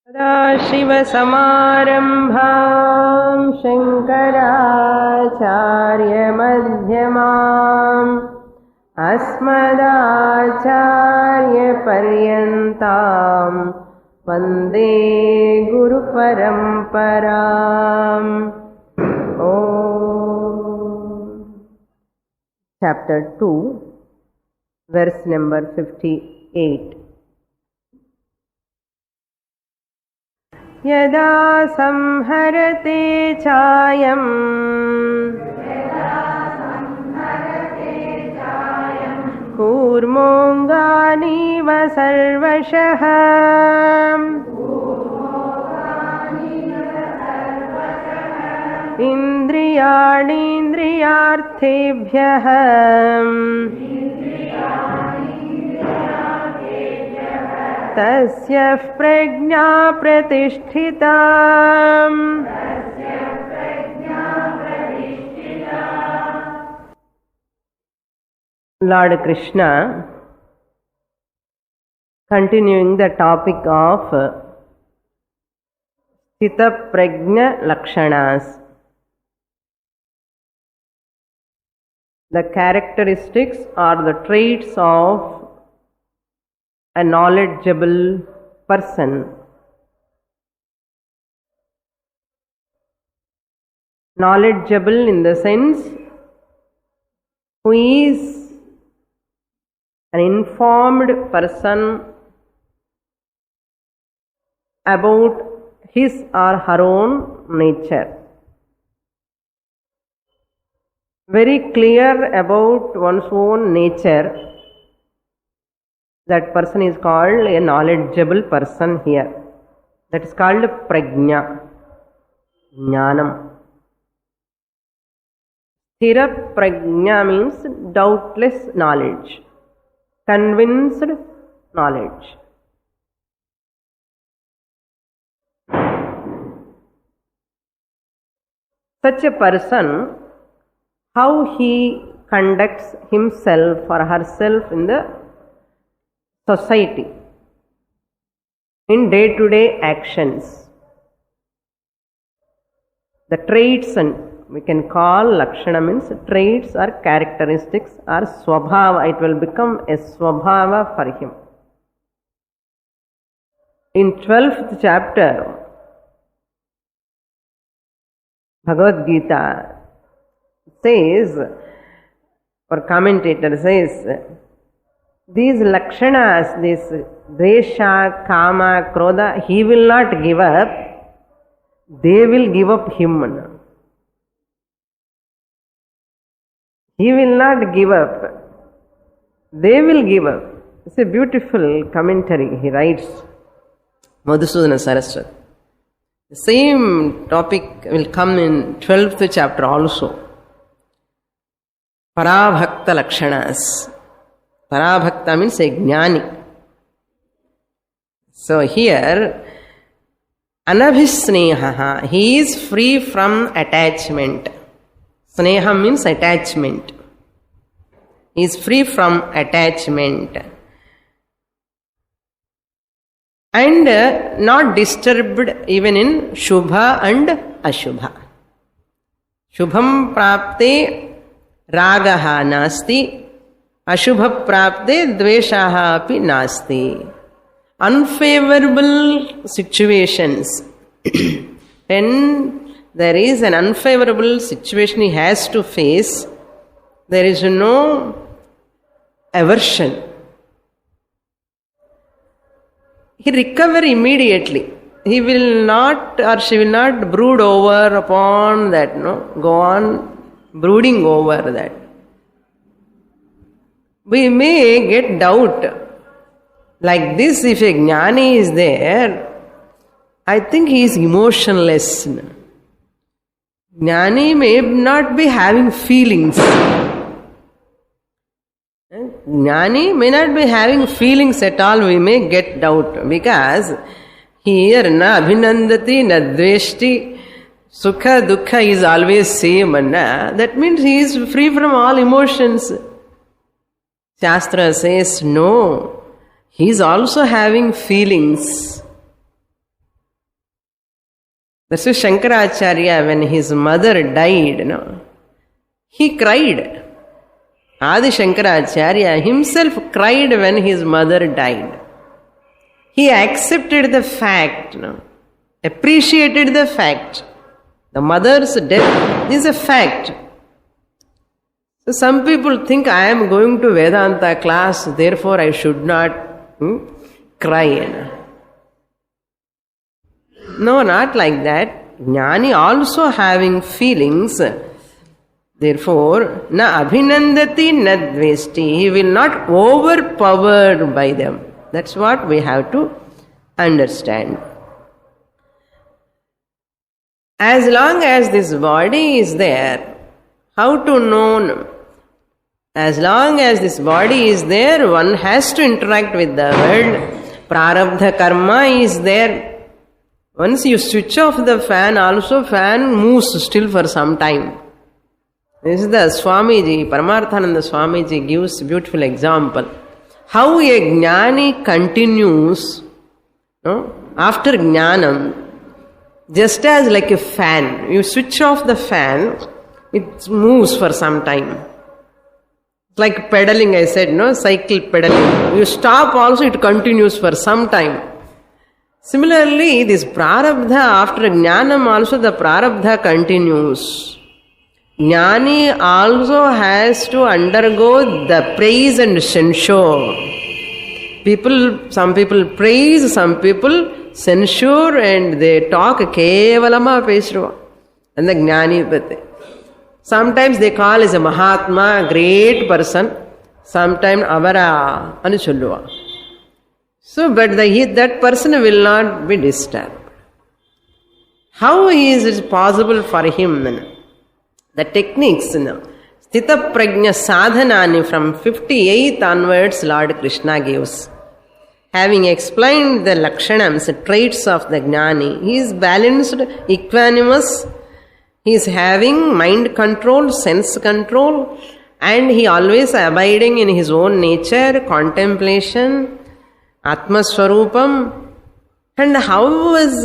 सदाशिवसमारम्भां शङ्कराचार्यमध्यमाम् अस्मदाचार्यपर्यन्तां वन्दे गुरुपरम्पराम्. Chapter 2, verse number 58. यदा संहरते चायम् कूर्मोऽङ्गानीव सर्वशः इन्द्रियाणीन्द्रियार्थेभ्यः तस्य प्रज्ञा प्रतिष्ठिता. Lord Krishna, continuing the topic of Sthita Prajna Lakshanas, the characteristics or the traits of a knowledgeable person. Knowledgeable in the sense who is an informed person about his or her own nature. Very clear about one's own nature. That person is called a knowledgeable person here. That is called prajna, jnanam. Sthira prajna means doubtless knowledge, convinced knowledge. Such a person, how he conducts himself or herself in the society, in day-to-day actions. The traits, and we can call lakshana means traits or characteristics or swabhava. It will become a swabhava for him. In 12th chapter, Bhagavad Gita says, or commentator says, these lakshanas, this dvesha, kama, krodha, he will not give up, they will give up him. He will not give up, they will give up. It's a beautiful commentary he writes, Madhusudana Saraswati. The same topic will come in 12th chapter also. Parabhakta lakshanas. Parabhakta means a jnani. So here, anabhisneha, he is free from attachment. Sneha means attachment. He is free from attachment. And not disturbed even in Shubha and Ashubha. Shubham prapte ragaha nasti. Ashubha prapte dveshaha api nasti. Unfavorable situations. When there is an unfavorable situation he has to face, there is no aversion. He recover immediately. He will not or she will not brood over upon that, go on brooding over that. We may get doubt. Like this, if a jnani is there, I think he is emotionless. Jnani may not be having feelings. Jnani may not be having feelings at all, we may get doubt. Because here, na abhinandati, na dveshti, sukha, dukkha is always same. That means he is free from all emotions. Shastra says, no, he is also having feelings. That's why Shankaracharya, when his mother died, he cried. Adi Shankaracharya himself cried when his mother died. He accepted the fact, appreciated the fact. The mother's death is a fact. So some people think I am going to Vedanta class, therefore I should not cry. No, not like that. Jnani also having feelings. Therefore, na abhinandati na dvesti. He will not overpowered by them. That's what we have to understand. As long as this body is there, how to know? As long as this body is there, one has to interact with the world. Prarabdha karma is there. Once you switch off the fan, also fan moves still for some time. This is the Swamiji, Paramarthananda Swamiji gives a beautiful example. How a jnani continues after jnanam, just as like a fan. You switch off the fan, it moves for some time. Like pedaling, I said, cycle pedaling. You stop also, it continues for some time. Similarly, this prarabdha, after jnanam also the prarabdha continues. Jnani also has to undergo the praise and censure. Some people praise, some people censure, and they talk kevalama pesruva. And the jnani pati. Sometimes they call as a Mahatma, great person. Sometimes avara anu solluva. So, but that person will not be disturbed. How is it possible for him? The techniques, Sthita Prajna Sadhanani from 58 onwards, Lord Krishna gives. Having explained the lakshanams, the traits of the jnani, he is balanced, equanimous, he is having mind control, sense control, and he always abiding in his own nature, contemplation, Atma Swarupam. And how is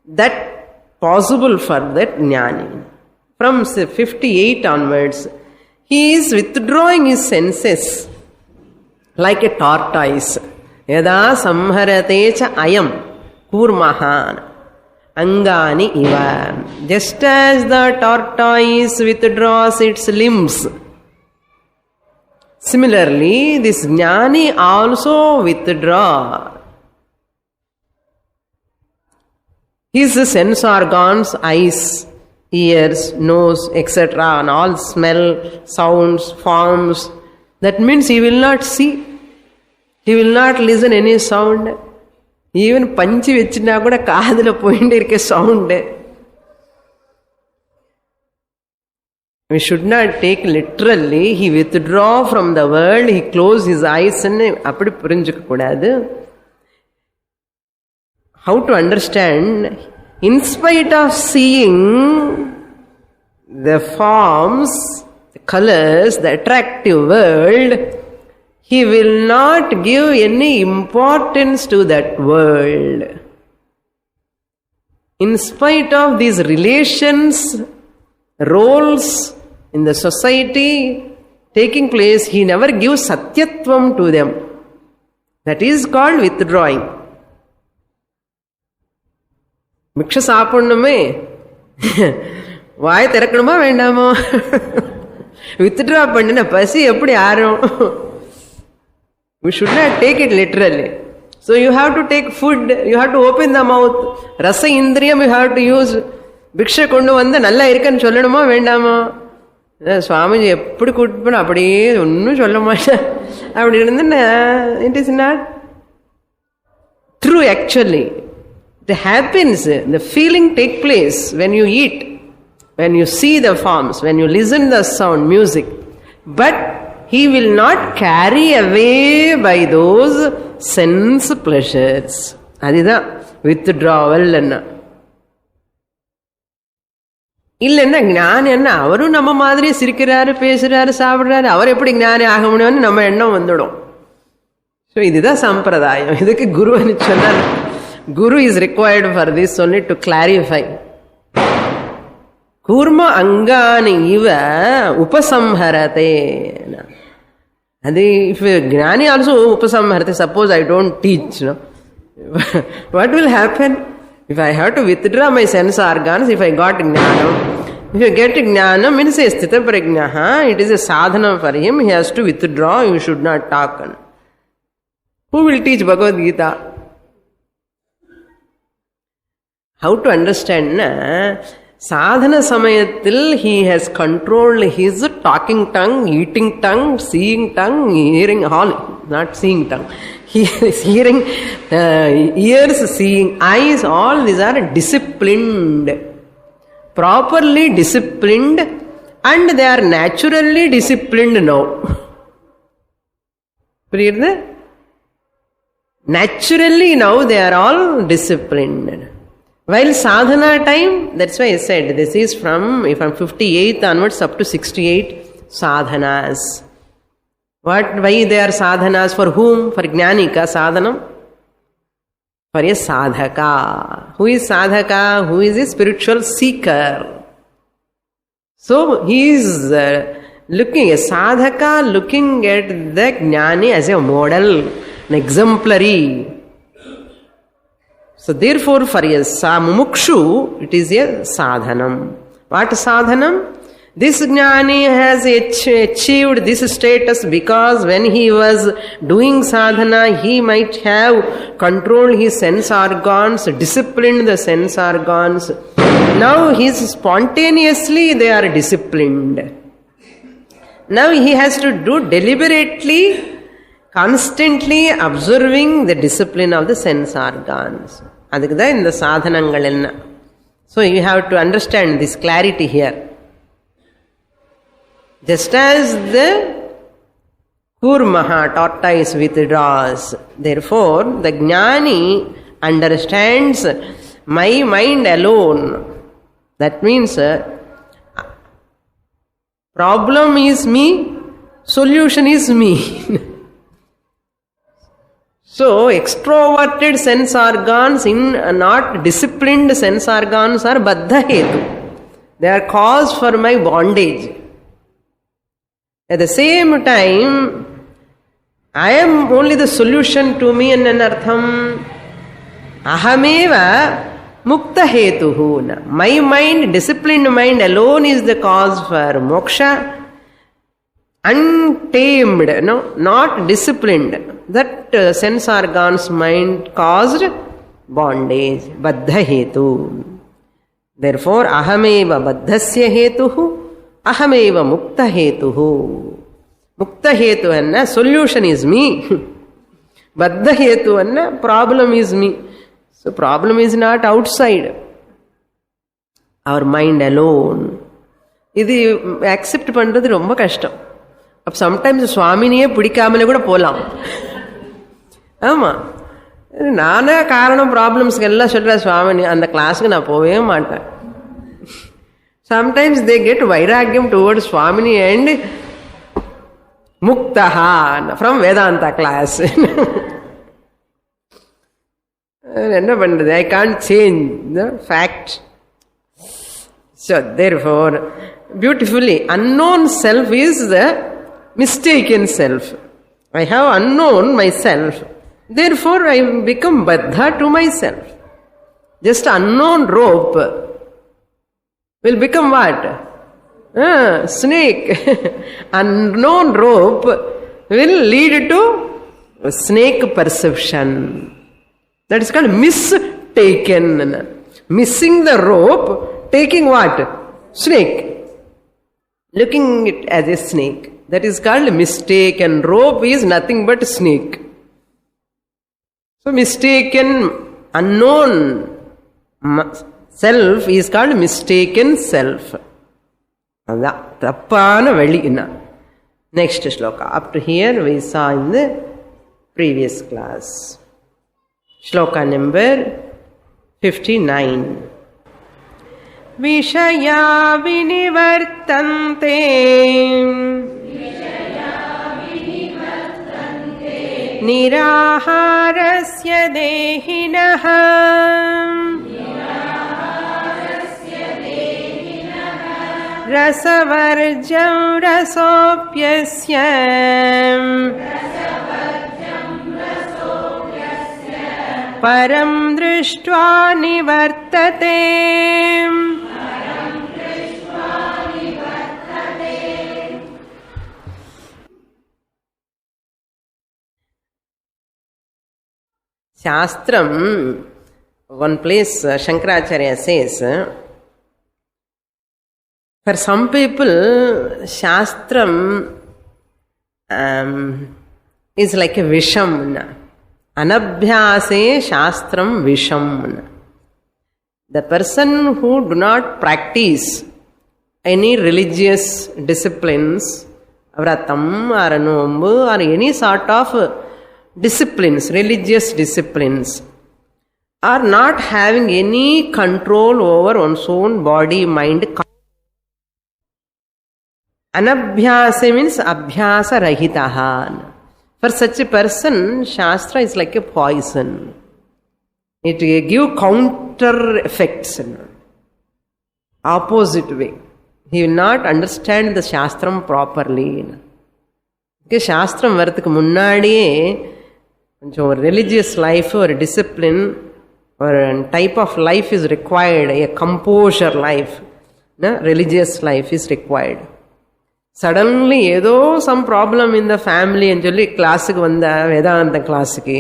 that possible for that jnani? From 58 onwards, he is withdrawing his senses like a tortoise. Yada samharate cha ayam kurmahan angani iva. Just as the tortoise withdraws its limbs, similarly, this jnani also withdraw his sense organs, eyes, ears, nose, etc., and all smell, sounds, forms. That means he will not see. He will not listen any sound. Even panchi vechina kuda kaadula pointe irke sound. We should not take literally. He withdraw from the world, he close his eyes and appadi purinjukka kudadu. How to understand? In spite of seeing the forms, the colors, the attractive world, he will not give any importance to that world. In spite of these relations, roles in the society taking place, he never gives satyatvam to them. That is called withdrawing. Miksha saapanname வாய் திறக்கணுமா வேண்டாமோ? Withdraw பண்ணின பசி எப்படி ஆறும்? We should not take it literally. So you have to take food, you have to open the mouth. Rasa indriyam you have to use. பிக்ஷை கொண்டு வந்து நல்லா இருக்குன்னு சொல்லணுமா வேண்டாமா? சுவாமிஜி எப்படி கூட்டு போன அப்படியே ஒன்றும் சொல்ல மாட்டேன் அப்படி இருந்து it is not true actually. It happens, the feeling take place when you eat, when you see the forms, when you listen the sound, music. But he will not carry away by those sense pleasures. Adida withdrawal. இல்லைன்னா ஞானி என்ன அவரும் நம்ம மாதிரி சிரிக்கிறாரு, பேசுறாரு, சாப்பிடுறாரு, அவர் எப்படி ஞானி ஆக முடியும்னு நம்ம எண்ணம் வந்துடும். ஸோ இதுதான் சம்பிரதாயம். இதுக்கு குருன்னு சொன்னார், Guru is required for this only to clarify. Kurma angani iva upasamharate. And if Gnani also upasamharate, suppose I don't teach, no? What will happen? If I have to withdraw my sense organs, if I got Jnanam, if you get Jnanam, means a Sthita Prajnaha, it is a sadhana for him, he has to withdraw, you should not talk. Who will teach Bhagavad Gita? How to understand, na? Sadhana Samayatil, he has controlled his talking tongue, eating tongue, seeing tongue, hearing, all, not seeing tongue. He is hearing, ears, seeing, eyes, all these are disciplined. Properly disciplined, and they are naturally disciplined now. Naturally now they are all disciplined. While sadhana time, that's why I said this is from 58th onwards up to 68 sadhanas. Why they are sadhanas? For whom? For Jnanika sadhanam. For a sadhaka. Who is sadhaka? Who is a spiritual seeker. So he is looking, a sadhaka looking at the Jnani as a model, an exemplary. So therefore for a mumukshu, it is a sadhanam. What sadhanam? This Jnani has achieved this status because when he was doing sadhana, he might have controlled his sense organs, disciplined the sense organs. Now he is spontaneously, they are disciplined. Now he has to do deliberately, constantly observing the discipline of the sense organs. Adukda in the sadhanangalenna. So you have to understand this clarity here. Just as the Kurmaha, tortoise, withdraws, therefore the Jnani understands my mind alone. That means problem is me, solution is me. So extroverted sense organs in not disciplined sense organs are baddha hetu. They are cause for my bondage. At the same time, I am only the solution to me and anartham. Ahameva mukta hetuhu. My mind, disciplined mind alone is the cause for moksha. Untamed, no, not disciplined. That sense organs mind caused bondage. Baddha hetu. Therefore, ahameva baddhasya hetuhu. Ahameva mukta hetuhu. Mukta hetu anna solution is me. Baddha hetu anna problem is me. So problem is not outside. Our mind alone. This accept பண்றது ரொம்ப கஷ்டம். அப்ப sometimes சுவாமினியே பிடிக்காமலே கூட போலாம். ஆமா. நானே காரணம் ப்ராப்ளம்ஸ்க்கு எல்லாம் சொல்ற சுவாமினி அந்த கிளாஸ்க்கு நான் போவே மாட்டேன். Sometimes they get vairagyam towards Swamini and Muktaha from Vedanta class. என்ன பண்றது? I can't change the fact. So therefore, beautifully, unknown self is the mistaken self. I have unknown myself. Therefore, I become baddha to myself. Just unknown rope will become what? Snake. Unknown rope will lead to snake perception. That is called mistaken. Missing the rope, taking what? Snake. Looking it as a snake. That is called mistaken. Rope is nothing but snake. So mistaken, unknown self is called mistaken self. Tappana velina. Next shloka. Up to here we saw in the previous class. Shloka number 59. Vishaya vinivartante निराहारस्य देहिनः रसवर्जं रसोऽप्यस्य परं दृष्ट्वा निवर्तते। Shastram, one place Shankaracharya says, for some people, Shastram is like a visham. Anabhyase Shastram visham. The person who do not practice any religious disciplines, vratam or nombu or any sort of disciplines, religious disciplines, are not having any control over one's own body, mind. Anabhyasa means abhyasa rahitaha. For such a person, Shastra is like a poison. It gives counter effects, opposite way. He will not understand the Shastram properly. Okay, Shastram varthukku munnadiye கொஞ்சம் ஒரு religious life, ஒரு discipline, ஒரு type of life is required. A composure life, religious life is required. Suddenly ஏதோ some problem இந்த ஃபேமிலின்னு சொல்லி கிளாஸுக்கு வந்த வேதாந்த கிளாஸுக்கு,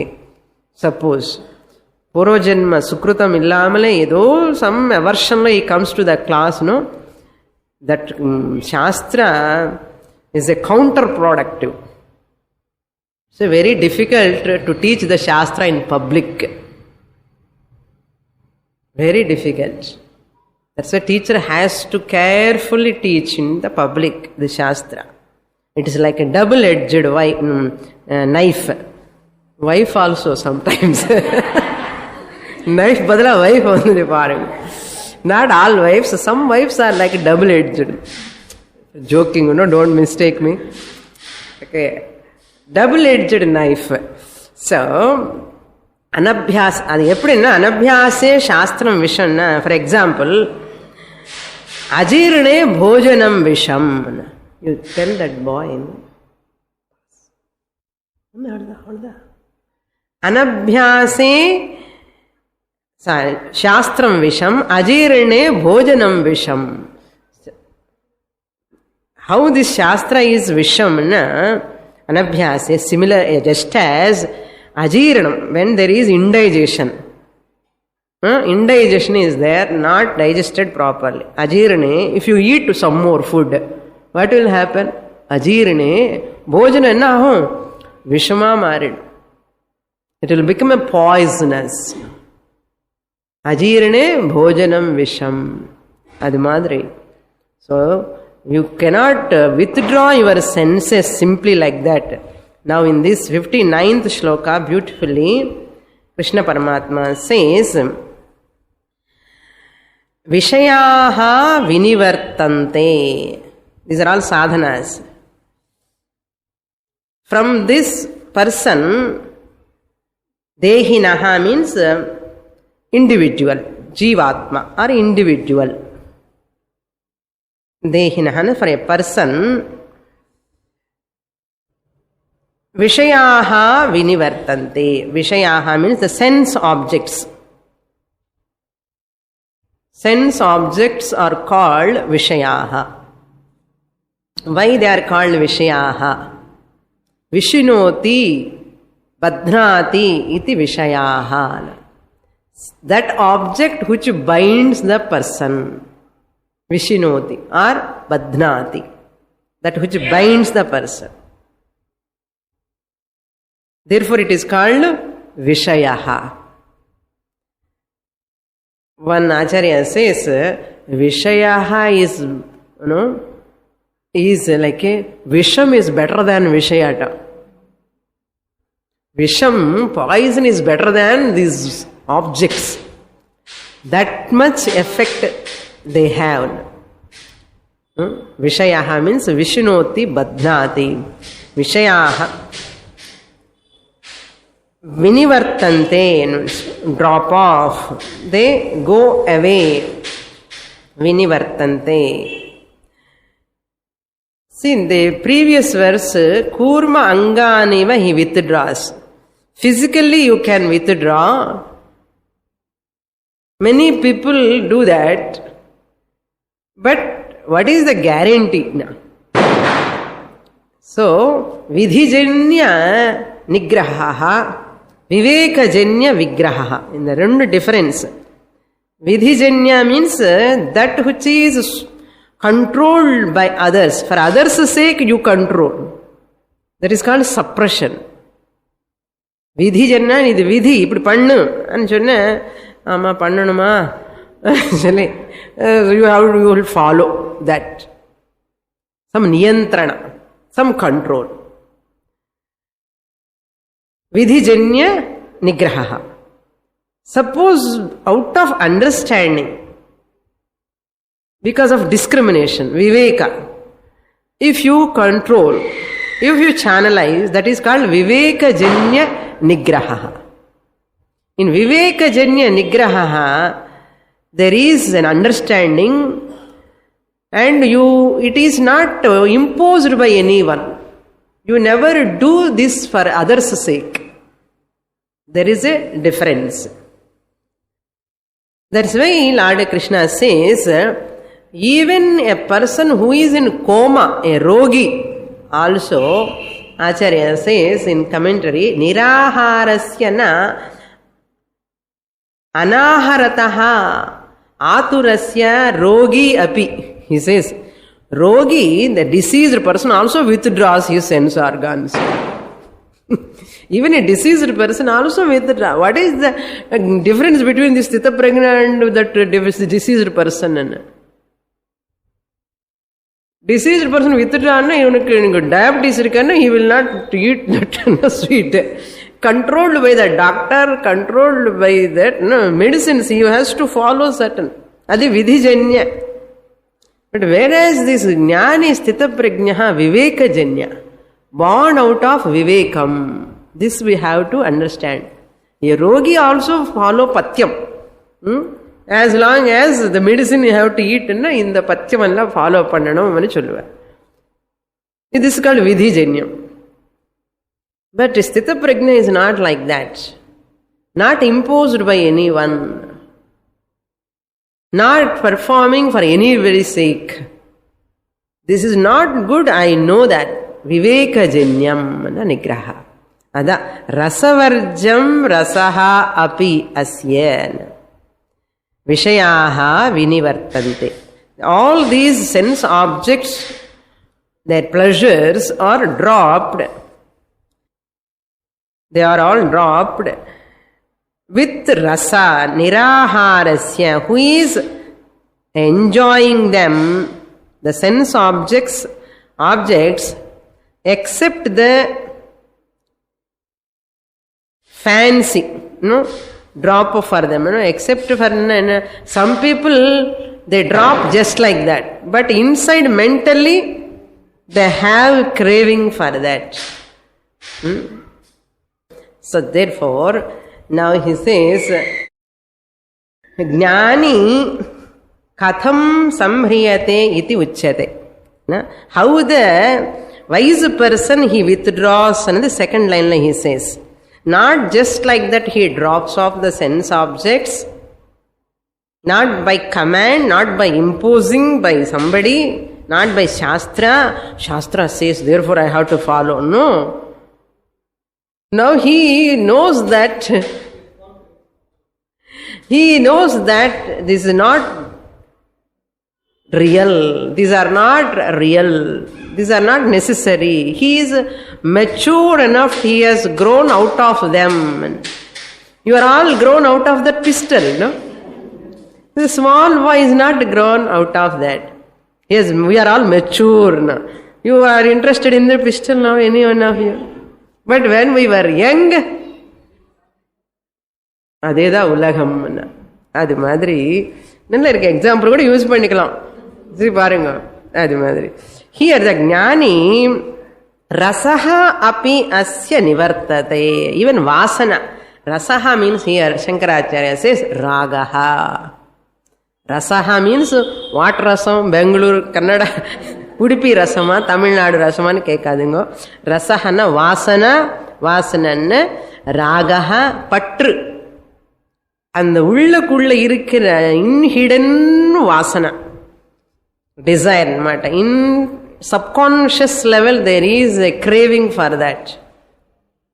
சப்போஸ் பூர்வஜன்ம சுக்ருதம் இல்லாமலே ஏதோ some அவர்ஷன்ல he comes to the class, that Shastra is a counterproductive. It's very difficult to teach the Shastra in public. Very difficult. That's why teacher has to carefully teach in the public the Shastra. It is like a double-edged knife. Wife also sometimes. Knife badala wife vandhudu paarenga. Not all wives. Some wives are like double-edged. Joking, don't mistake me. Okay. Double-edged knife. So, anabhyas, அது எப்படின்னா அனபியாசே சாஸ்திரம் விஷம்னா, for example, அஜீர்ணே போஜனம் விஷம். You tell that boy. அனபியாசே சாஸ்திரம் விஷம், அஜீர்ணே போஜனம் விஷம். How this Shastra is vishamna, anabhyasa, similar, just as ajiranam, when there is indigestion. Indigestion is there, not digested properly. Ajirane, if you eat some more food, what will happen? Ajirane, bhojana enna ahum? Vishama marid. It will become a poisonous. Ajirane bhojanam visham. Adu madri. So, you cannot withdraw your senses simply like that. Now in this 59th shloka, beautifully, Krishna Paramatma says, Vishayaha vinivartante. These are all sadhanas. From this person, Dehinaha means individual, Jivatma or individual. Dehinaha, for a person, Vishayaha vinivartante. Vishayaha means the sense objects. Sense objects are called Vishayaha. Why they are called Vishayaha? Vishinoti badhnati iti Vishayaha. That object which binds the person. Vishinoti or badhnati, that which binds the person. Therefore it is called Vishayaha. One Acharya says, Vishayaha is, is like a, Visham is better than Vishayata. Visham, poison is better than these objects. That much effect they have. Vishayaha means Vishinoti badhnati. Vishayaha. Vinivartante, drop off. They go away. Vinivartante. See, in the previous verse, Kurma Anganiva, he withdraws. Physically you can withdraw. Many people do that. But what is the guarantee now? So, Vidhijanya Nigrahaha, Vivekajanya Vigrahaha. In the two difference. Vidhijanya means that which is controlled by others. For others' sake you control. That is called suppression. Vidhijanya is vidhi. Ipdi pannu. And chonna, ama pannanuma. You will follow that. Some niyantrana. Some control. Vidhijanya nigraha. Suppose out of understanding, because of discrimination, viveka, if you control, if you channelize, that is called vivekajanya nigraha. In vivekajanya nigraha, there is an understanding and it is not imposed by anyone. You never do this for others' sake. There is a difference. That's why Lord Krishna says, even a person who is in coma, a rogi, also, Acharya says in commentary, Niraharasya na anaharataha aturasya rogi api. He says, rogi, the diseased person, also withdraws his sense organs. Even a diseased person also withdraws. What is the difference between this Sthita Prajna and that diseased person? Diseased person withdraws, diabetes, he will not eat that sweet. Controlled by the doctor, controlled by that medicines, he has to follow certain. Adi vidhijanya. But whereas this jnani sthita prajnaha vivekajanya, born out of vivekam, this we have to understand. A rogi also follow patyam. As long as the medicine you have to eat, in the patyam alla follow pannanum mani solluva. This is called vidhijanyam. But sthita prajna is not like that. Not imposed by anyone. Not performing for anybody's sake. This is not good, I know that. Vivekajanyam nigraha. Ada rasavarjam rasaha api asyan. Vishayaha vinivartante. All these sense objects, their pleasures are dropped. They are all dropped with rasa, niraharasya, who is enjoying them, the sense objects, except the fancy, drop for them, except for some people, they drop just like that. But inside mentally, they have craving for that. So therefore, now he says, Jnani katham samhriyate iti uchyate. How the wise person he withdraws, and the second line he says, not just like that he drops off the sense objects, not by command, not by imposing by somebody, not by Shastra. Shastra says, therefore I have to follow. No. Now he knows that this is not real. These are not real. These are not necessary. He is mature enough. He has grown out of them. You are all grown out of that pistol, The small boy is not grown out of that. Yes, we are all mature now. You are interested in the pistol now, any one of you. But when we were young, adeda ulagam. Adu madri, nalla irukku example kuda use pannikalam. See parunga. Adu madri. Here the jnani Rasaha api asya nivartate. Even vasana. Rasaha means here, Shankaracharya says, ragaha. Rasaha means what rasam? Bangalore, Kannada, Udupi rasama, Tamil Nadu rasamanu kekadingo. Rasahana vasana, vasananna, ragaha, patru. And the உள்ளுக்குள்ள இருக்கிற hidden vasana, desire mata. In subconscious level there is a craving for that.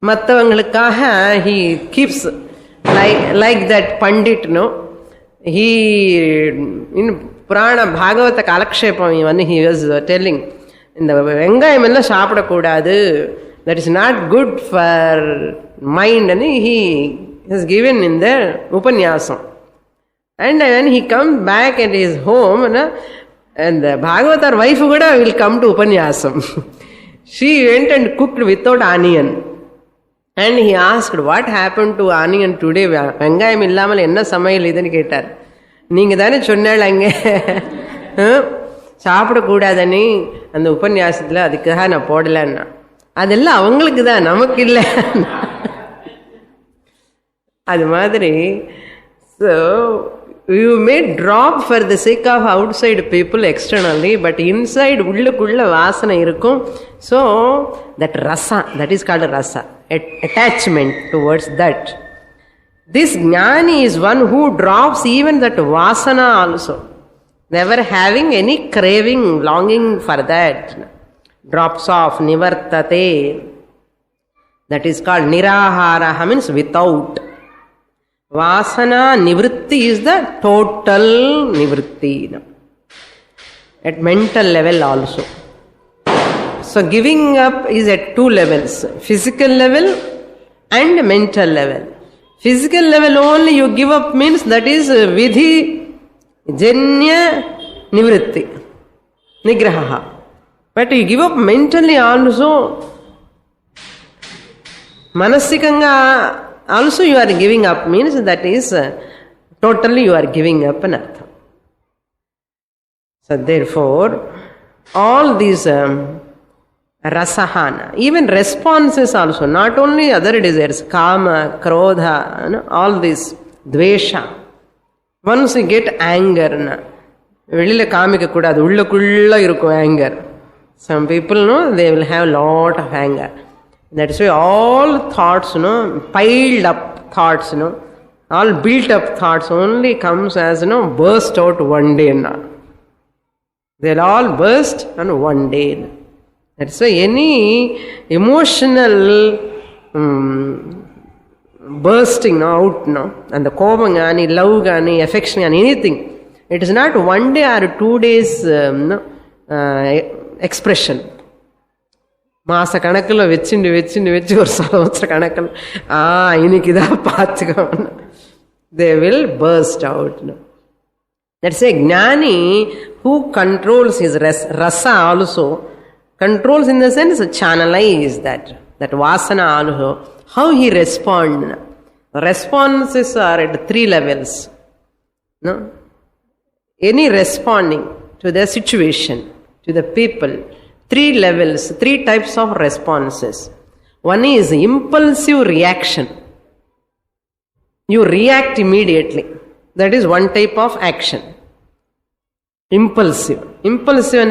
Mattavangalukkaga he keeps like that Pandit, no? He in Purana Bhagavata Kalakshepam when he was telling in the Vengayam ella saapidakudadu, that is not good for mind, and he is given in the Upanyasam. And when he comes back at his home, and the Bhagavatar wife will come to Upanyasam. She went and cooked without onion. And he asked, what happened to onion today? Vengayam illamal enna samayal idanu kettar. Neenga thane sonnal ange சாப்பிடக்கூடாதனி அந்த உபன்யாசத்துல அதுக்காக நான் போடலன்னா, அதெல்லாம் அவங்களுக்கு தான், நமக்கு இல்லை. அது மாதிரி, so you may drop for the sake of outside people externally, but inside உள்ளுக்குள்ள வாசனை இருக்கும். So that rasa, that is called rasa, attachment towards that. This jnani is one who drops even that vasana also, never having any craving, longing for that, drops off, nivartate. That is called niraharaha, means without. Vasana nivritti is the total nivritti at mental level also. So giving up is at two levels, physical level and mental level. Physical level only you give up means that is vidhi janya nivritti, nigraha. But you give up mentally also, manasikanga also you are giving up means that is totally you are giving up an artham. So therefore, all these rasahana, even responses also, not only other desires, kama, krodha, all this, dvesha. Once you get anger, வெளியில காமிக்க கூடாது, உள்ளுக்குள்ள இருக்கும் anger. Some people know they will have lot of anger. That's why all thoughts, piled up thoughts, all built up thoughts only comes as, burst out one day. They'll all burst on one day. That's why any emotional bursting out, and the kobam gaani, love gaani, affection gaani, anything, it is not one day or 2 days expression. மாச கணக்கில் வச்சு ஒரு சலவத்திர கணக்கில் இன்னைக்குதான் பார்த்துக்கணும். They will burst out. That's a jnani who controls his rasa also, controls in the sense channelize that vasana also, how he responds. Responses are at 3 levels. Any responding to the situation, to the people, 3 levels, 3 types of responses. One is impulsive reaction. You react immediately. That is one type of action. Impulsive. Impulsive,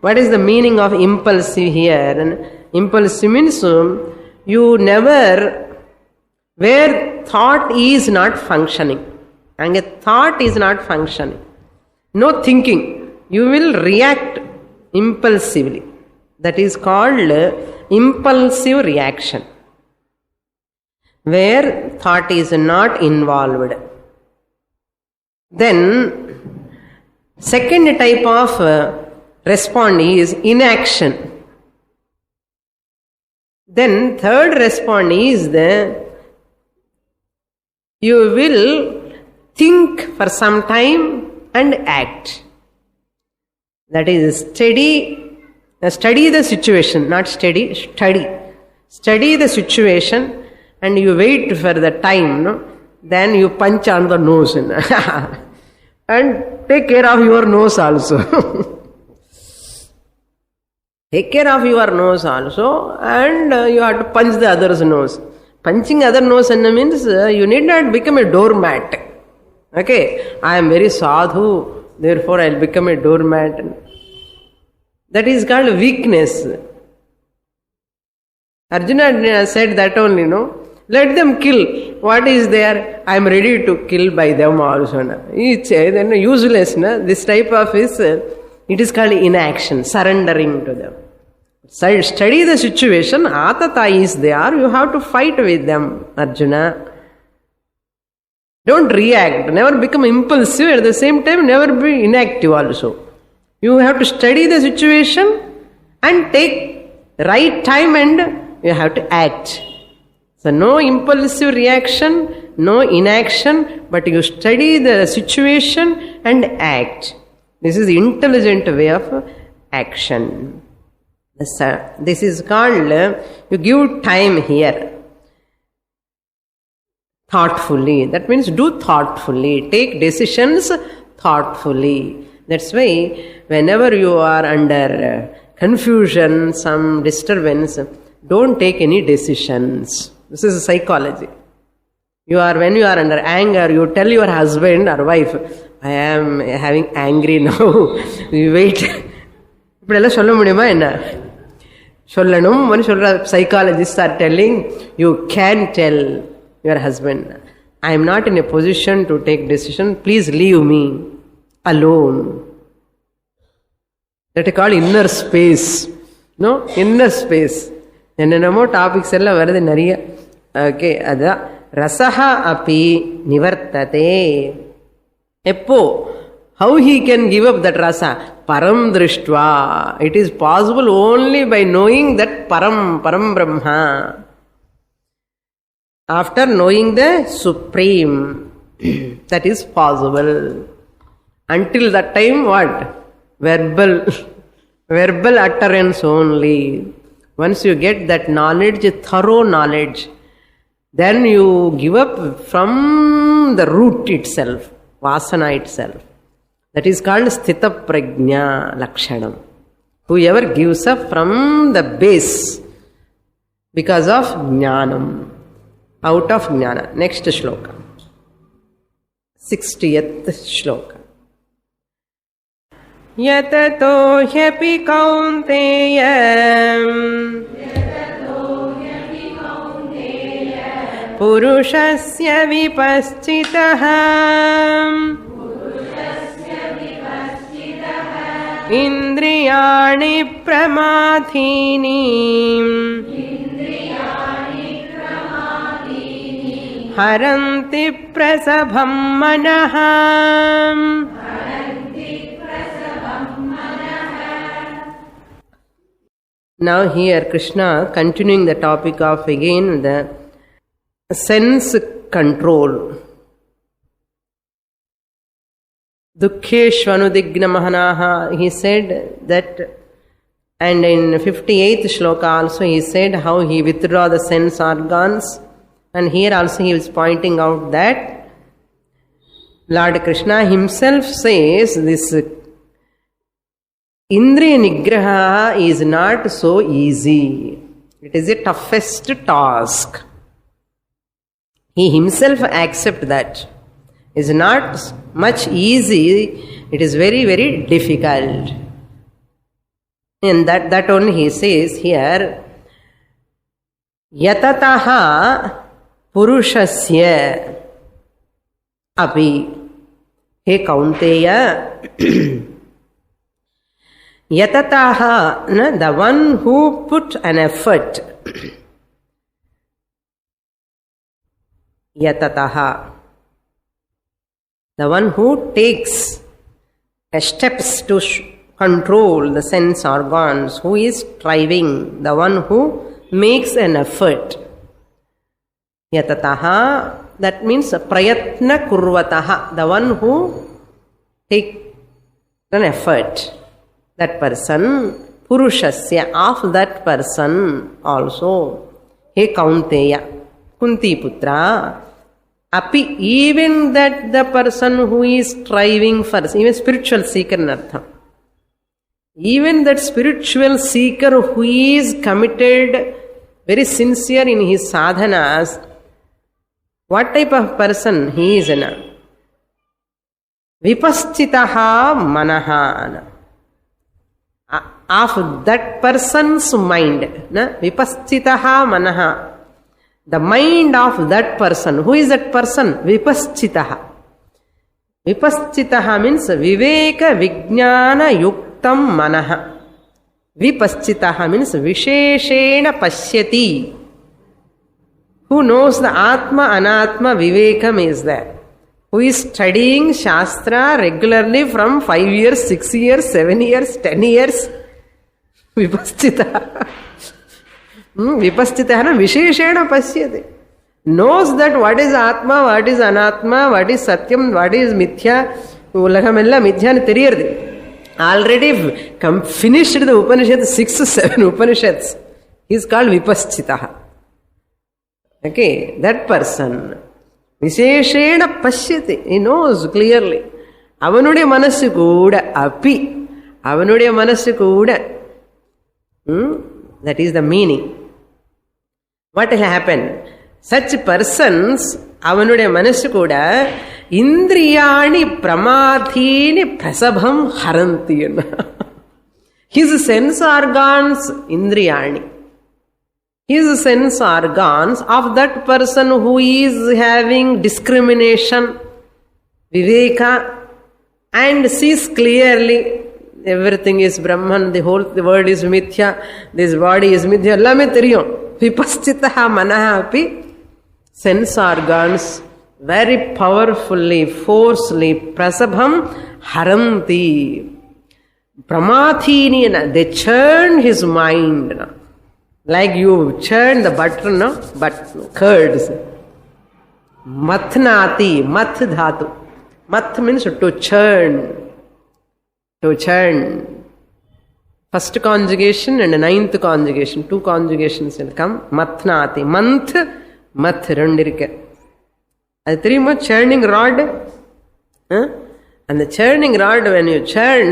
what is the meaning of impulsive here? Impulsive means you never, where thought is not functioning. And a thought is not functioning. No thinking. You will react impulsively. That is called impulsive reaction, where thought is not involved. Then second type of response is inaction. Then third response is you will think for some time and act. That is study the situation, not study the situation, and you wait for the time, then you punch on the nose and take care of your nose also. Take care of your nose also, and you have to punch the other's nose. Punching other nose means you need not become a doormat. Okay, I am very sadhu, therefore I will become a doormat. That is called weakness. Arjuna said that only, no? Let them kill. What is there? I am ready to kill by them also. Each then useless. This type of it is called inaction, surrendering to them. Study the situation. Atata is there. You have to fight with them, Arjuna. Don't react. Never become impulsive. At the same time, never be inactive also. You have to study the situation and take right time, and you have to act. So no impulsive reaction, no inaction, but you study the situation and act. This is the intelligent way of action. This is called, you give time here. Thoughtfully. That means do thoughtfully. Take decisions thoughtfully. That's why whenever you are under confusion, some disturbance, don't take any decisions. This is psychology. When you are under anger, you tell your husband or wife, I am having angry now. You wait. இப்படியெல்லாம் சொல்ல முடியுமா என்ன? சொல்லணும். Psychologists are telling, you can tell your husband, I am not in a position to take decision. Please leave me alone. That is called inner space. No? Inner space. என்னென்னமோ topics எல்லாம் வருது நிறைய. Okay, அதான் ரசஹா அப்பி நிவர்த்ததே. எப்போ? How he can give up that rasa? Param drishtva. It is possible only by knowing that Param Brahma. After knowing the Supreme, that is possible. Until that time, what? Verbal utterance only. Once you get that knowledge, thorough knowledge, then you give up from the root itself, vasana itself. That is called sthita prajna lakshanam. Whoever gives up from the base because of jnanam, out of jnana. Next shloka, 60th shloka. Yatato hyapi kaunteya purushasya vipaschitaha indriyani pramathini haranti prasabham manaha. Now here Krishna continuing the topic of again the sense control. Dukkheshvanudignamahanaha, he said that, and in 58th shloka also he said how he withdraw the sense organs, and here also he is pointing out that Lord Krishna himself says this Indriya Nigraha is not so easy. It is the toughest task. He himself accepts that. It is not much easy. It is very, very difficult. And that only he says here, Yatataha Purushasya Api. Hey Kaunteya, Yatataha, the one who put an effort. Yatataha, the one who takes steps to control the sense organs, who is striving, the one who makes an effort. Yatataha, that means prayatna kurvataha, the one who takes an effort. That person, Purushasya, of that person also. He Kaunteya, Kunti Putra, Api, even that the person who is striving for, even spiritual seeker in Artham, Even that spiritual seeker who is committed, very sincere in his sadhanas, what type of person he is? Vipaschitaha manaha. Of that person's mind. Vipaschitaha manaha. The mind of that person. Who is that person? Vipaschitaha. Vipaschitaha means viveka vijnana yuktam manaha. Vipaschitaha means visheshena pashyati. Who knows the Atma, Anatma, Vivekam is there. Who is studying Shastra regularly from 5 years, 6 years, 7 years, 10 years. Vipaschitaha. Vipaschitaha visheshena pashyati. Knows that what is Atma, what is Anatma, what is Satyam, what is Mithya. Ulagamella Mithya theriyardu. Already finished the Upanishads, 6-7 Upanishads. He is called Vipaschitaha. Okay, that person. Visheshena pashyati. He knows clearly. Avanuடைய மனசு கூட அபி. அவனுடைய மனசு கூட. That is the meaning. What will happen? Such persons, அவனுடைய மனசு கூட இந்திரியாணி பிரமாதீனி பிரசபம் ஹரந்தி. His sense organs, indriyani. His sense organs of that person who is having discrimination, viveka, and sees clearly everything is Brahman, the world is mithya, this body is mithya, ellame theriyum. Vipaschitaha manaha api. Sense organs very powerfully, forcefully, prasabham haranti. Pramathini, they churn his mind. Like you churn the butter, no? But curds. Mathnati, math dhatu. Math means to churn. To churn. First conjugation and ninth conjugation. 2 conjugations will come. Mathnati. Manth, math rendirike. அது தெரியுமா churning rod? And the churning rod, when you churn,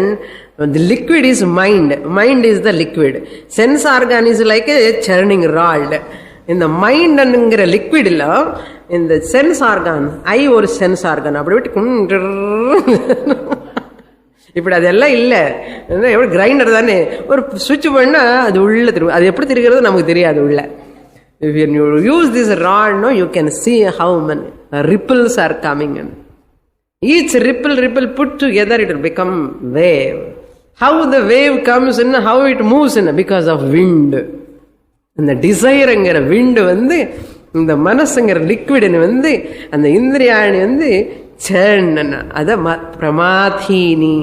the liquid is mind. Mind is the liquid. Sense organ is like a churning rod. In the mind and liquid, in the sense organ, I or sense organ. இப்படி அதெல்லாம் இல்லை. எவ்வளோ grinder தானே, ஒரு சுவிட்ச் பண்ணால் அது உள்ள திரும்ப. அது எப்படி திருக்கிறது நமக்கு தெரியாது உள்ள. If you use this rod, no, you can see how many ripples are coming in. Each ripple put together, it will become wave. How the wave comes in, how it moves in, because of wind. And the desire-ங்கிற wind வந்து இந்த மனசுங்கிற liquid வந்து அந்த இந்திரியாணி வந்து churn. அத பிரமாதீனி.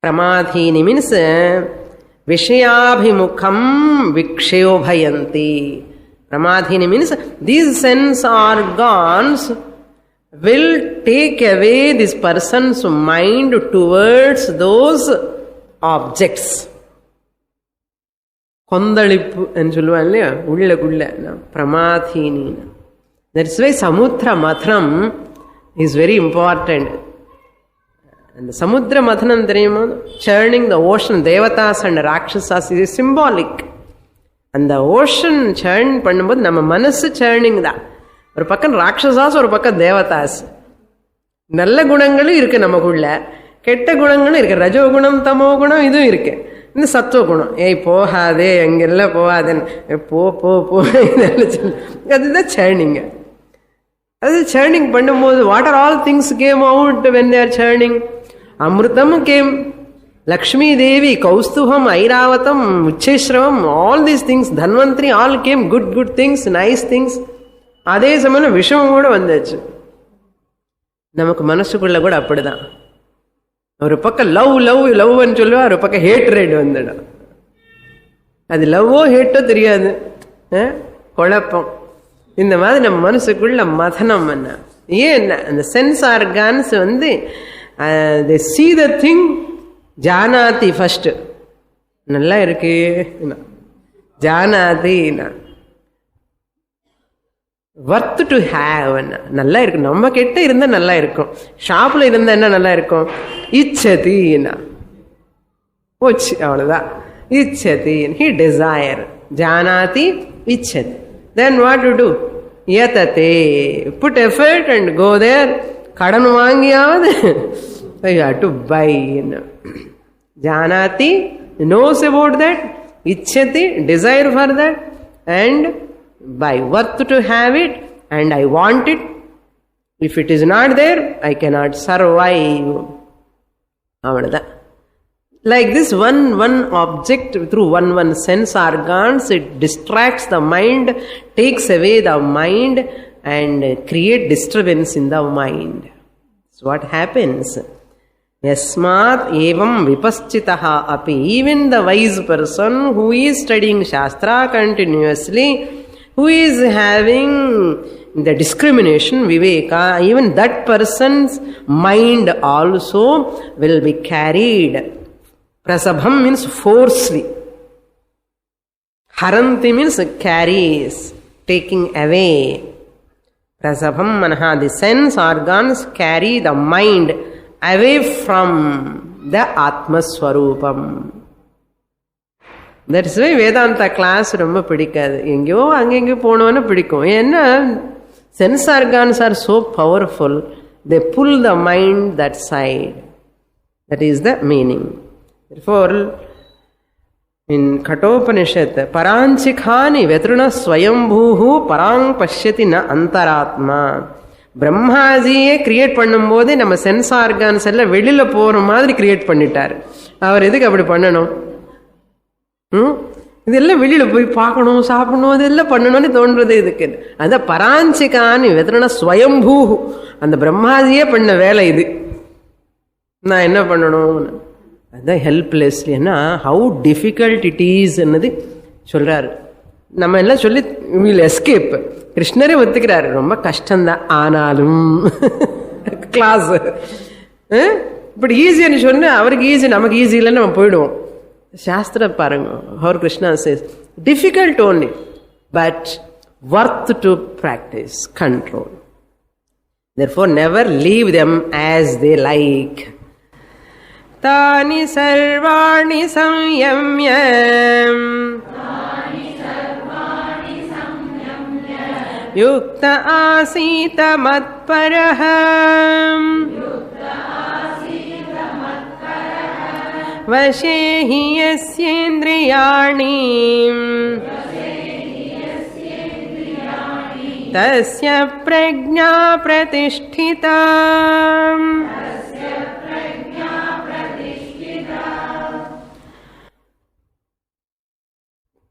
பிரமாதீனி means விஷயாபிமுகம் விக்ஷயோபயந்தி. Pramadhini means these sense organs will take away this person's mind towards those objects. கொந்தளிப்பு என்று சொல்லுவாங்க இல்லையா, உள்ளக்குள்ள. பிரமாதீனி. That's why Samudra Mathanam is very important. And the Samudra Mathanam தெரியுமா, churning the ocean, Devatas and Rakshasas is symbolic. அந்த ocean churn பண்ணும்போது நம்ம மனசு churning தான். ஒரு பக்கம் ராட்சசாஸ், ஒரு பக்கம் தேவதாஸ். நல்ல குணங்களும் இருக்கு நமக்குள்ள, கெட்ட குணங்களும் இருக்கு. ரஜோகுணம், தமோ குணம் இதுவும் இருக்கு. இந்த சத்துவ குணம், ஏய் போகாதே, எங்கெல்லாம் போகாதேன்னு போ போ போ, அதுதான் சேர்னிங். அது சேர்னிங் பண்ணும்போது what are all things came out when they are churning? அமிர்தம் game, Lakshmi Devi, Kaustuham, Airavatam, Ucheshravam, all these things, Dhanvantri, all came, good things, nice things. அதே சமயம் விஷம் கூட வந்தாச்சு. நமக்கு மனசுக்குள்ள கூட அப்படிதான். ஒரு பக்கம் லவ் லவ் லவ்ன்னு சொல்லுவா, ஒரு பக்கம் ஹேட்ரேட் வந்துடும். அது லவ்வோ ஹேட்டோ தெரியாது, குழப்பம். இந்த மாதிரி நம்ம மனசுக்குள்ள மதனம் என்ன, ஏன் அந்த சென்ஸ் ஆர்கான்ஸ் வந்து they see the thing, ஜானாதி ஃபர்ஸ்ட், நல்லா இருக்கு ஜானாதி, வர்த் டு ஹேவ், நல்லா இருக்கு. நம்ம கிட்ட இருந்தா நல்லா இருக்கும், ஷாப்ல இருந்தா என்ன நல்லா இருக்கும், இச்சதி, போச்சு, அவ்வளவுதான். இச்சதி, he desire. Janati, ichati. Then what to do? Yatate, put effort and go there. கடன் வாங்கியாவது you have to buy. Janati, knows about that. Ichati, desire for that. And buy. Worth to have it. And I want it. If it is not there, I cannot survive. அவ்வளவுதான். Like this one object through one sense organs, it distracts the mind, takes away the mind and create disturbance in the mind. So what happens? Yasmat evam vipaschitaha api. Even the wise person who is studying Shastra continuously, who is having the discrimination, viveka, even that person's mind also will be carried. Prasabham means forcefully. Haranti means carries, taking away. Prasabham manaha, the sense organs carry the mind away from the Atma Swarupam. That's why Vedanta class ரொம்ப பிடிக்காது. எங்கேயோ அங்கெங்கேயோ போனோன்னு பிடிக்கும். ஏன்னா sense organs are so powerful, they pull the mind that side. That is the meaning. Therefore, in Kathopanishad, Paranchikhani Vetruna Swayambhuhu Parang Pashyati na Antaratma. பிரம்மாஜியே create பண்ணும்போது நம்ம sense organs எல்லாம் வெளியில போற மாதிரி கிரியேட் பண்ணிட்டாரு. அவர் எதுக்கு அப்படி பண்ணணும்? இதெல்லாம் வெளியில போய் பார்க்கணும், சாப்பிடணும், இதெல்லாம் பண்ணணும்னு தோன்றது இதுக்கு. அந்த பராஞ்சிகான்னு வெதனா ஸ்வயம்பூ, அந்த பிரம்மாஜியே பண்ண வேலை இது. நான் என்ன பண்ணணும்? அதான் ஹெல்ப்லெஸ்லி. ஏன்னா ஹவு டிஃபிகல்ட் இட் ஈஸ் என்னது சொல்றாரு. நம்ம எல்லாம் சொல்லி வில் எஸ்கேப். கிருஷ்ணரே ஒத்துக்கிறாரு ரொம்ப கஷ்டம்தான், ஆனாலும் கிளாஸ் இப்படி ஈஸின்னு சொன்னா அவருக்கு ஈஸி, நமக்கு ஈஸி இல்லைன்னு நம்ம போயிடுவோம். சாஸ்திர பாருங்க, how Krishna says, difficult only, but worth to practice, control. Therefore, never leave them as they like. Tani sarvani samyamya yukta asita matparaha vashe hi yasyendriyani tasya prajna pratisthita.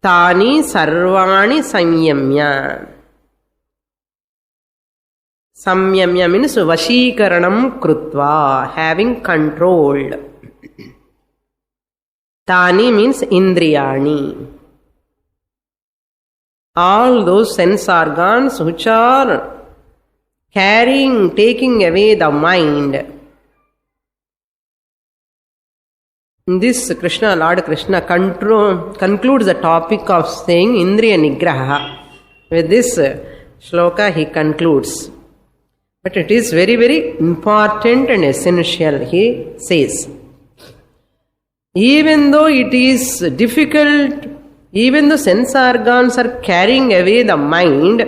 Tani sarvani samyamya. Samyamya means vashikaranam krutva, having controlled. Tani means indriyani. All those sense organs which are carrying, taking away the mind. This Krishna, Lord Krishna concludes the topic of saying Indriya Nigraha. With this shloka he concludes. But it is very, very important and essential, he says. Even though it is difficult, even though sense organs are carrying away the mind,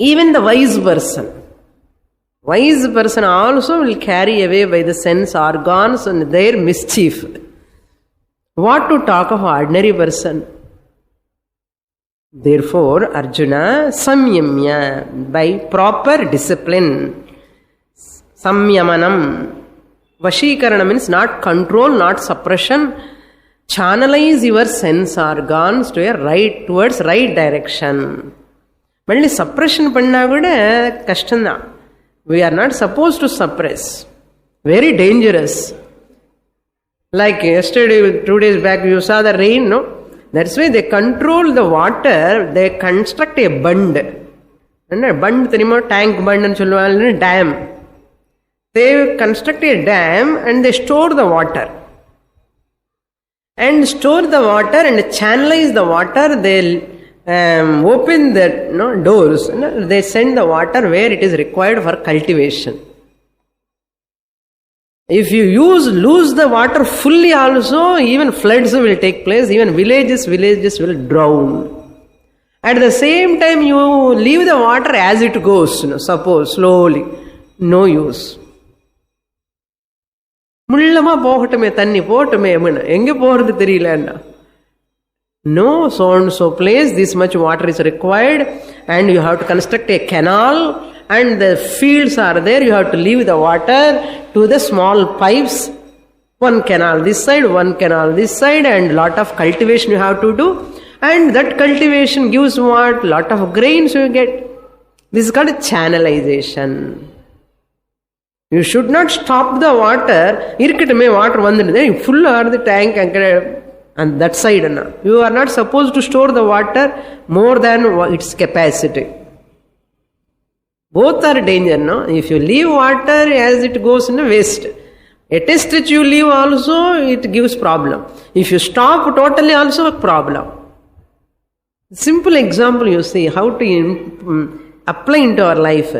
even the wise person also will carry away by the sense organs and their mischief. What to talk of ordinary person? Therefore, Arjuna, samyamya, by proper discipline, samyamanam, vashikaranam means not control, not suppression, channelize your sense organs to towards right direction. Only suppression panna kuda kashtam. We are not supposed to suppress. Very dangerous. Like yesterday, 2 days back, you saw the rain, no? That's why they control the water. They construct a bund. Bund, tank bund and dam. They construct a dam and they store the water. And store the water and channelize the water. They'll open the doors. They send the water where it is required for cultivation. If you lose the water fully also, even floods will take place, even villages will drown. At the same time, you leave the water as it goes, suppose, slowly, no use. முள்ளமா போகட்டுமே, தண்ணி போகட்டுமே, எங்க போறது தெரியலன்னா, no, so and so place, this much water is required, and you have to construct a canal, and the fields are there, you have to leave the water to the small pipes, one canal this side, one canal this side, and lot of cultivation you have to do, and that cultivation gives what? Lot of grains you get. This is called channelization. You should not stop the water. Irkitume water vandudhu, full are the tank and that side. You are not supposed to store the water more than its capacity. Both are danger, no? If you leave water as it goes in waste, a test that you leave also, it gives problem. If you stop totally, also a problem. Simple example you see how to apply into our life.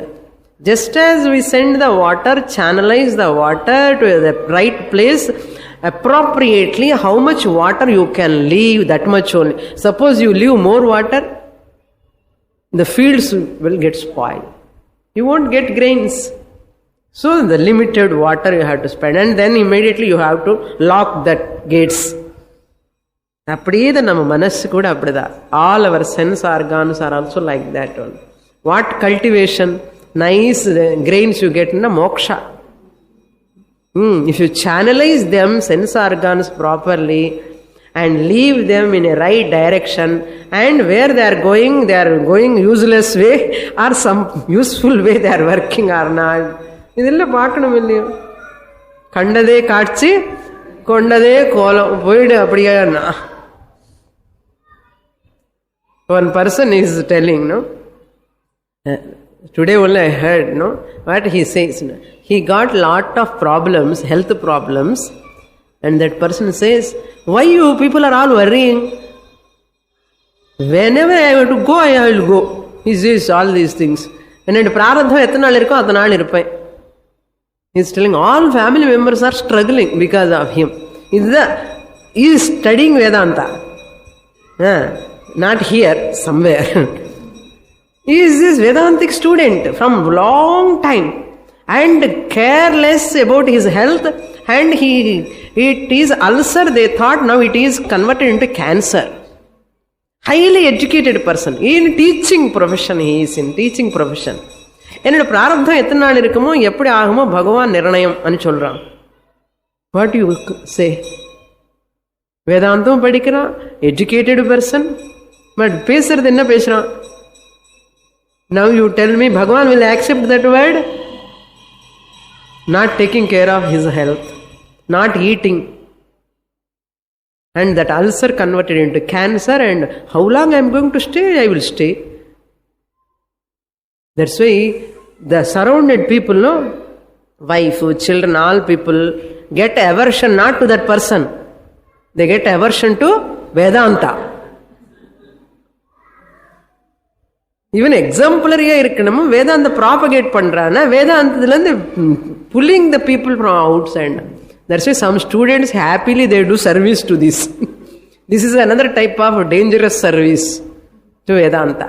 Just as we send the water, channelize the water to the right place appropriately, how much water you can leave, that much only. Suppose you leave more water, the fields will get spoiled. You won't get grains. So the limited water you have to spend, and then immediately you have to lock that gates. அப்படியே தான் நம்ம மனசு கூட அப்படிதான். All our sense organs are also like that only. What cultivation? Nice grains you get in a moksha. If you channelize them, sense organs properly, and leave them in a right direction, and where they are going useless way or some useful way they are working or not. இதெல்லாம் பார்க்கணும் இல்லையோ? கண்டதே காட்சி கொண்டதே கோலம் போயிடு அப்படியே. One person is telling, no? Today only I heard, no? What he says, no? He got lot of problems, health problems, and that person says, why you people are all worrying? Whenever I want to go, I will go. He says all these things. And prarabdham எத்தனை நாள் இருக்கோ அத்தனை நாள் இருப்பேன். He is telling all family members are struggling because of him. He is studying Vedanta. Not here, somewhere. He is this Vedantic student from long time and careless about his health, and it is ulcer, they thought, now it is converted into cancer. Highly educated person. In teaching profession, he is in teaching profession. என்னோட பிராரப்தம் எத்தனை நாள் இருக்குமோ எப்படி ஆகுமோ பகவான் நிர்ணயம் அனு சொல்றான். What do you say? வேதாந்தம் படிக்கிறான், educated person, பட் பேசுறது என்ன பேசுறான்? Now you tell me Bhagavan will accept that word? Not taking care of his health, not eating, and that ulcer converted into cancer, and how long I am going to stay? I will stay. That's why the surrounded people, no, wife, children, all people get aversion not to that person. They get aversion to Vedanta. Even exemplary இருக்கணும். வேதாந்த propagate பண்றானா வேதாந்தத்துல இருந்து pulling the people from outside. That's why some students happily they do service to this. This is another type of dangerous service to Vedanta.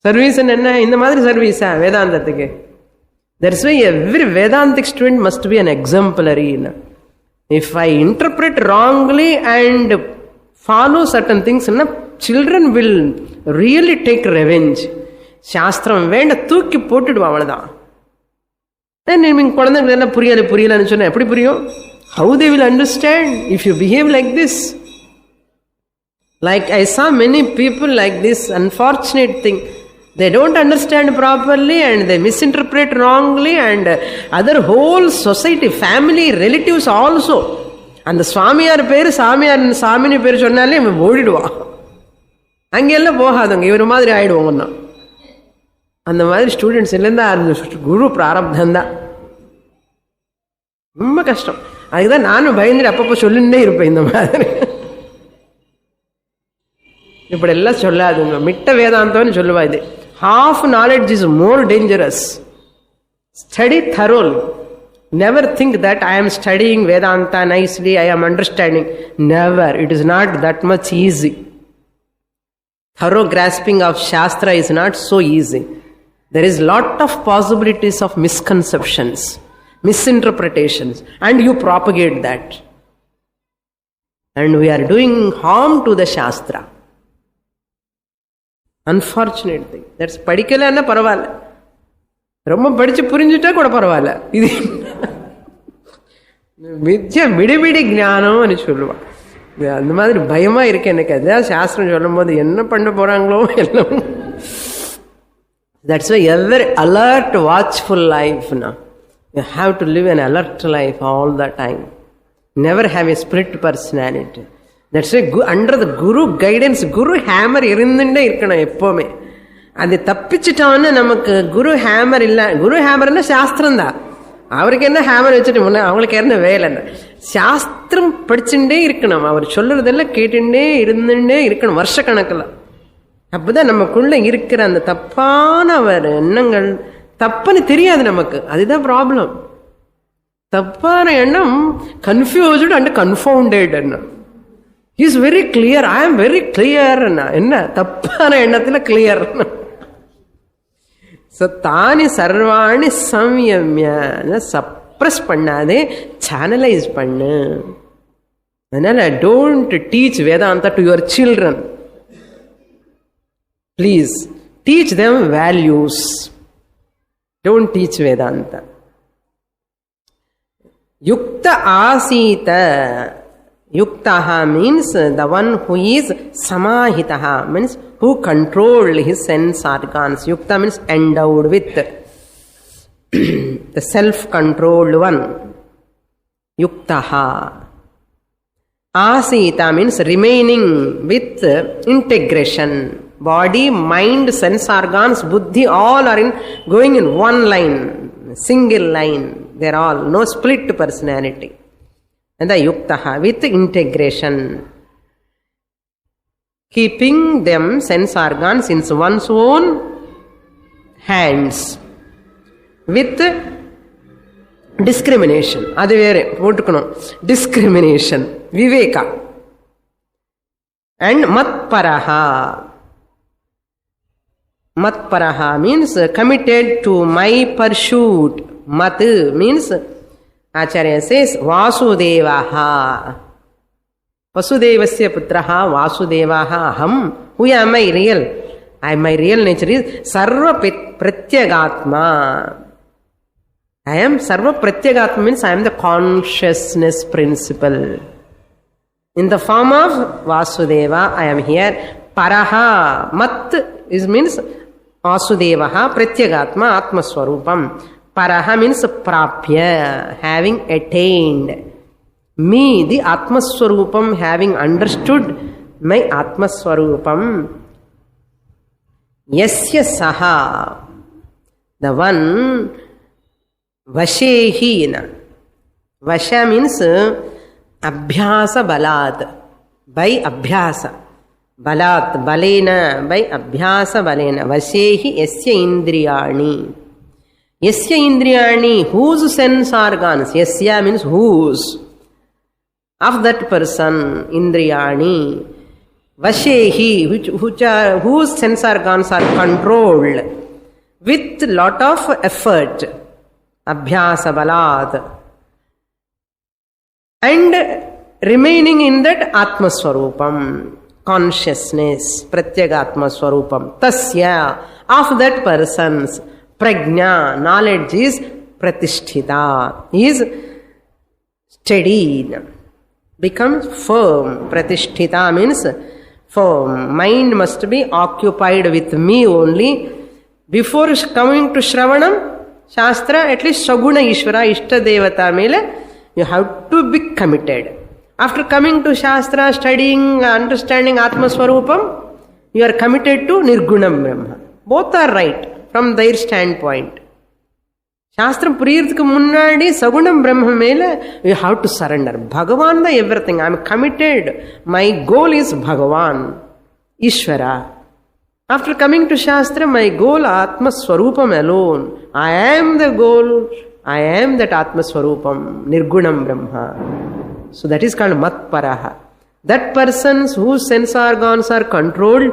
Service என்ன இந்த மாதிரி சர்வீஸா வேதாந்தத்துக்கு? That's why every Vedantic student must be an exemplary. If I interpret wrongly and follow certain things, children will really take revenge. சாஸ்திரம் வேண்ட தூக்கி போட்டுடுவா அவ்வளவுதான். நீங்க குழந்தைங்க என்ன புரியலன்னு சொன்னா எப்படி புரியும்? How they will understand if you behave like this? Like I saw many people like this unfortunate thing. They don't understand properly and they misinterpret wrongly, and other whole society, family, relatives also. அந்த சுவாமியார் பேரு சாமியார் சாமினி பேரு சொன்னாலே ஓடிடுவா. அங்கெல்லாம் போகாதவங்க இவர் மாதிரி ஆயிடுவோங்கன்னா அந்த மாதிரி ஸ்டூடெண்ட்ஸ் இல்லைன்னா குரு பிராரப்தம் தான். ரொம்ப கஷ்டம். அதுக்குதான் நானும் பயந்துட்டு அப்பப்போ சொல்லிட்டே இருப்பேன் இந்த மாதிரி. இப்படி எல்லாம் சொல்லாதுங்க. மிட்ட வேதாந்தம்னு சொல்லுவா. இது half knowledge is more dangerous. Study thoroughly. Never think that I am studying Vedanta nicely, I am understanding. Never. It is not that much easy. Thorough grasping of Shastra is not so easy. There is lot of possibilities of misconceptions, misinterpretations, and you propagate that. And we are doing harm to the Shastra. Unfortunate thing. That's படிக்கலன்னா பரவாயில்ல, ரொம்ப படிச்சு புரிஞ்சுட்டா கூட பரவாயில்ல. இது மித்யா மிடிமிடி ஞானம் అని சொல்லுவான். அந்த மாதிரி பயமா இருக்கு எனக்கு. அதான் சாஸ்திரம் சொல்லும் போது என்ன பண்ண போறாங்களோ எல்லாம். That's why ever alert, watchful life now. You have to live an alert life all the time. Never have a split personality. That's why under the Guru guidance, Guru hammer இருந்துட்டே இருக்கணும் எப்பவுமே. அது தப்பிச்சுட்டான்னு நமக்கு குரு ஹேமர் இல்லை. குரு ஹேமர்னா சாஸ்திரம் தான். அவருக்கு என்ன ஹேமர் வச்சுட்டு முன்ன அவங்களுக்கு என்ன வேலை? சாஸ்திரம் படிச்சுட்டே இருக்கணும். அவர் சொல்றதெல்லாம் கேட்டுட்டே இருந்துட்டே இருக்கணும் வருஷக்கணக்கில். அப்பதான் நமக்குள்ள இருக்கிற அந்த தப்பான அவர் எண்ணங்கள் தப்புன்னு தெரியாது நமக்கு. அதுதான் ப்ராப்ளம். தப்பான எண்ணம் கன்ஃபியூஸ்டு அண்ட் கன்ஃபவுண்டட் எண்ணம். Is very clear, I am very clear. என்ன தப்பான எண்ணத்துல கிளியர். தானி சர்வாணி சம்யம்ய, சப்ரஸ் பண்ணாதே, சேனலைஸ் பண்ணு. அதனால don't teach Vedanta to your children. Please teach them values. Don't teach Vedanta. Yukta asita. Yuktaha means the one who is samahitaha, means who control his sense organs. Yukta means endowed with, the self-controlled one. Yuktaha. Asita means remaining with integration. Body, mind, sense organs, buddhi, all are going in one line, single line. They are all, no split personality. And the yuktaha, with integration. Keeping them, sense organs, in one's own hands. With discrimination. அது வேற போட்டுக்கணும். Discrimination. Viveka. And matparaha. Matparaha means committed to my pursuit. Mat means, Acharya says, Vasudevaha. Vasudevasya putraha Vasudevaha aham. Who am I real? My real nature is Sarva Pratyagatma. I am Sarva Pratyagatma means I am the consciousness principle. In the form of Vasudeva, I am here. Paraha, Mat is means Vasudevaha, Pratyagatma, Atma Swarupam. Paraha means Prapya, having attained. Me, the Atma Swarupam, having understood my Atma Swarupam. Yasya Saha, the one, Vashehi. Vasha means Abhyasa Balat, by Abhyasa. Balat, balena, by abhyasa balena. Vashehi yasya indriyani. Yasya indriyani, whose sense organs? Yasya means whose. Of that person, indriyani. Vashehi, whose sense organs are controlled with lot of effort. Abhyasa balat. And remaining in that Atma Swarupam. Consciousness, Pratyagatma Swarupam. Tasya, of that person's prajna, knowledge is pratisthita, is steady, becomes firm. Pratisthita means firm. Mind must be occupied with me only. Before coming to Shravanam, Shastra, at least Saguna Ishvara, Ishta Devata mele, you have to be committed. After coming to Shastra, studying, understanding Atma Swarupam, you are committed to Nirgunam Brahma. Both are right from their standpoint. Shastra புரியறதுக்கு முன்னாடி சகுணம் பிரம்ம மேல you have to surrender. Bhagavan da everything. I am committed. My goal is Bhagavan, Ishvara. After coming to Shastra, my goal Atma Swarupam alone. I am the goal I am that Atma Swarupam, Nirgunam Brahma. So that is called Matparaha. That persons whose sense organs are controlled,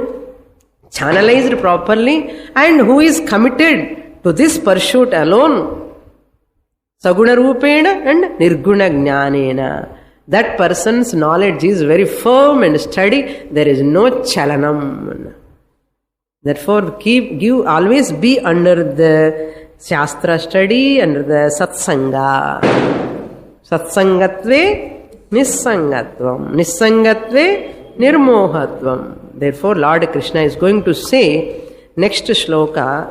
channelized properly, and who is committed to this pursuit alone, Saguna Rupena and Nirguna Jnanena. That person's knowledge is very firm and steady. There is no chalanam. Therefore, always be under the Shastra study, under the Satsanga. Satsangatve Nissangatvam. Nissangatve Nirmohatvam. Therefore, Lord Krishna is going to say, next shloka,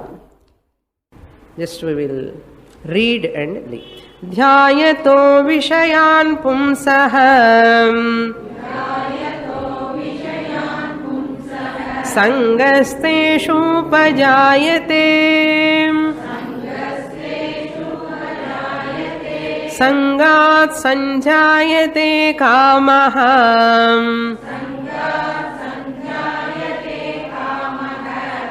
just we will read and read. Dhyayato vishayan pumsaham Sangasteshu pajayate Sangat sanjayate kamaham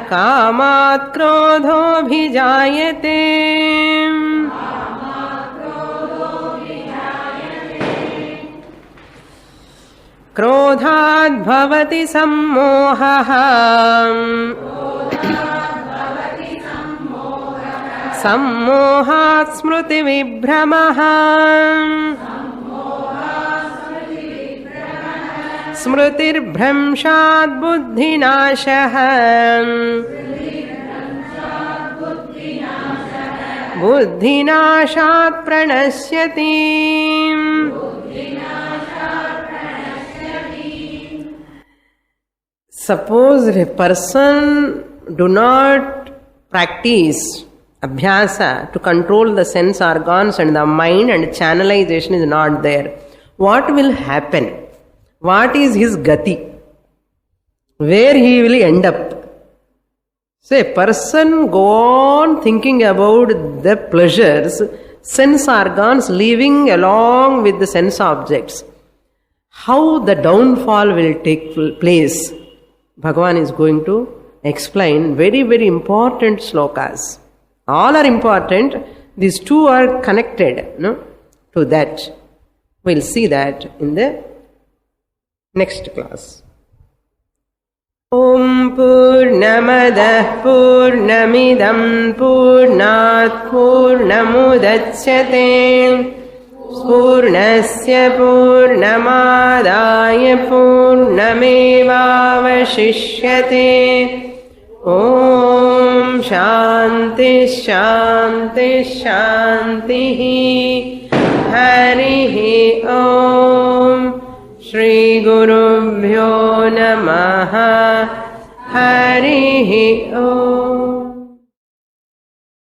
Kamat krodho bhijayate Krodhat bhavati sammohah Sammohat smriti vibhramah Smritir bhramshat buddhinashah Buddhinashat pranasyati. Suppose a person do not practice abhyasa to control the sense organs and the mind, and channelization is not there. What will happen? What is his gati? Where he will end up? So a person go on thinking about the pleasures, sense organs living along with the sense objects. How the downfall will take place? Bhagavan is going to explain very, very important slokas. All are important. These two are connected, to that. We'll see that in the next class. Om Purnamadah Purnamidam Purnat Purnamudachyate Purnasya Purnamadaya Purnamevavashishyate. Om Shanti Shanti Shanti. Harihi Om. Shri Gurubhyo Namaha. Harihi Om.